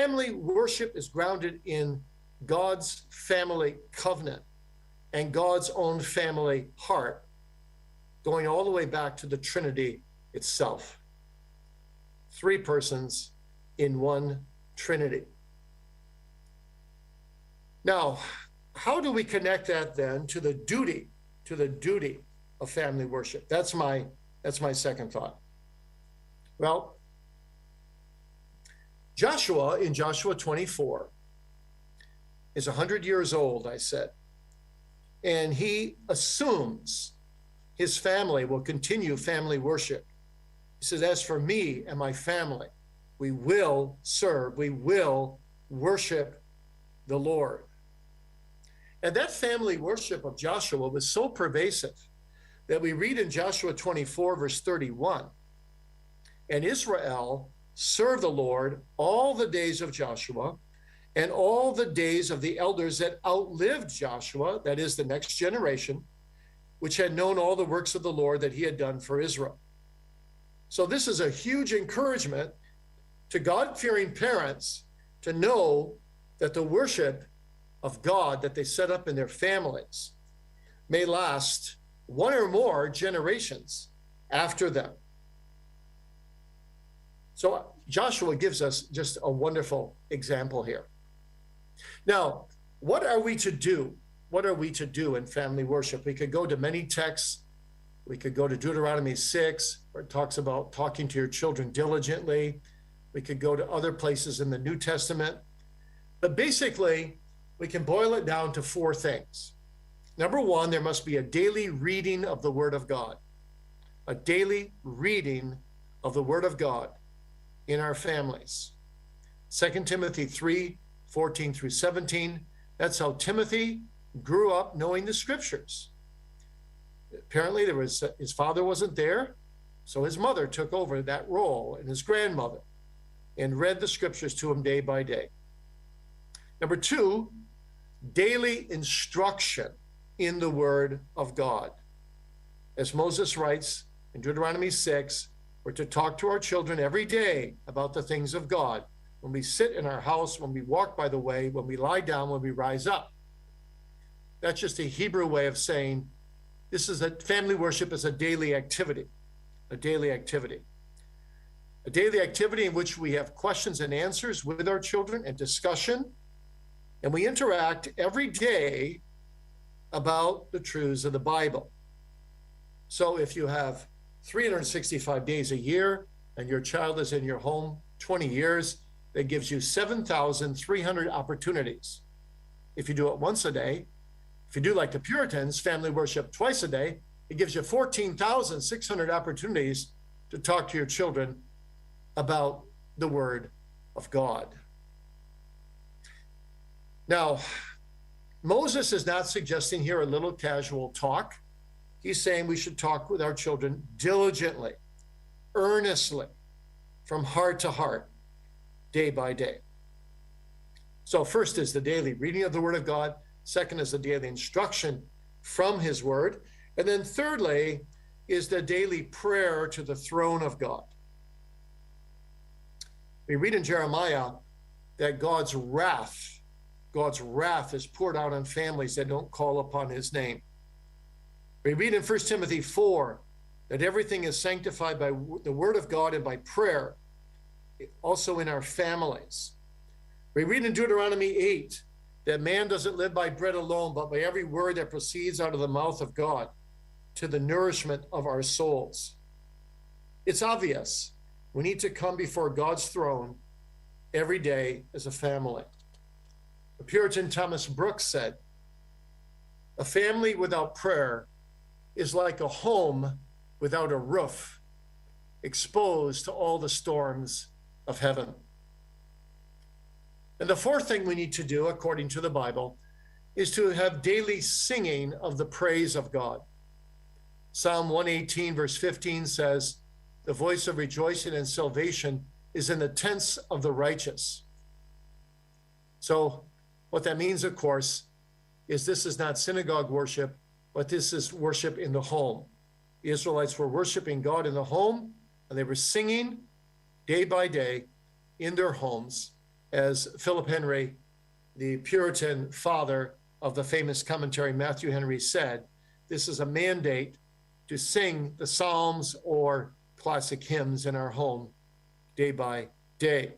family worship is grounded in God's family covenant and God's own family heart, going all the way back to the Trinity itself. Three persons in one Trinity. Now, how do we connect that then to the duty of family worship? That's my second thought. Well, Joshua in Joshua 24 is 100 years old, I said, and he assumes his family will continue family worship. He says, as for me and my family, we will serve, we will worship the Lord. And that family worship of Joshua was so pervasive that we read in Joshua 24, verse 31, and Israel served the Lord all the days of Joshua and all the days of the elders that outlived Joshua, that is the next generation, which had known all the works of the Lord that he had done for Israel. So this is a huge encouragement to God-fearing parents to know that the worship of God that they set up in their families may last one or more generations after them. So Joshua gives us just a wonderful example here. Now, what are we to do? What are we to do in family worship? We could go to many texts. We could go to Deuteronomy 6, where it talks about talking to your children diligently. We could go to other places in the New Testament. But basically, we can boil it down to four things. Number one, there must be a daily reading of the Word of God. A daily reading of the Word of God in our families. 2 Timothy 3, 14 through 17. That's how Timothy grew up knowing the Scriptures. Apparently, his father wasn't there, so his mother took over that role, and his grandmother, and read the Scriptures to him day by day. Number two, daily instruction in the Word of God. As Moses writes in Deuteronomy 6, we're to talk to our children every day about the things of God. When we sit in our house, when we walk by the way, when we lie down, when we rise up. That's just a Hebrew way of saying family worship is a daily activity, a daily activity. A daily activity in which we have questions and answers with our children and discussion, and we interact every day about the truths of the Bible. So if you have 365 days a year and your child is in your home 20 years, that gives you 7,300 opportunities. If you do it once a day, if you do like the Puritans, family worship twice a day, it gives you 14,600 opportunities to talk to your children about the Word of God. Now, Moses is not suggesting here a little casual talk. He's saying we should talk with our children diligently, earnestly, from heart to heart, day by day. So first is the daily reading of the Word of God. Second is the daily instruction from His Word. And then thirdly is the daily prayer to the throne of God. We read in Jeremiah that God's wrath is poured out on families that don't call upon His name. We read in 1 Timothy 4 that everything is sanctified by the Word of God and by prayer, also in our families. We read in Deuteronomy 8 that man doesn't live by bread alone, but by every word that proceeds out of the mouth of God to the nourishment of our souls. It's obvious. We need to come before God's throne every day as a family. The Puritan Thomas Brooks said, "A family without prayer is like a home without a roof, exposed to all the storms of heaven." And the fourth thing we need to do, according to the Bible, is to have daily singing of the praise of God. Psalm 118, verse 15 says, "The voice of rejoicing and salvation is in the tents of the righteous." So what that means, of course, is this is not synagogue worship, but this is worship in the home. The Israelites were worshiping God in the home, and they were singing day by day in their homes as Philip Henry, the Puritan father of the famous commentary Matthew Henry, said, this is a mandate to sing the Psalms or classic hymns in our home day by day.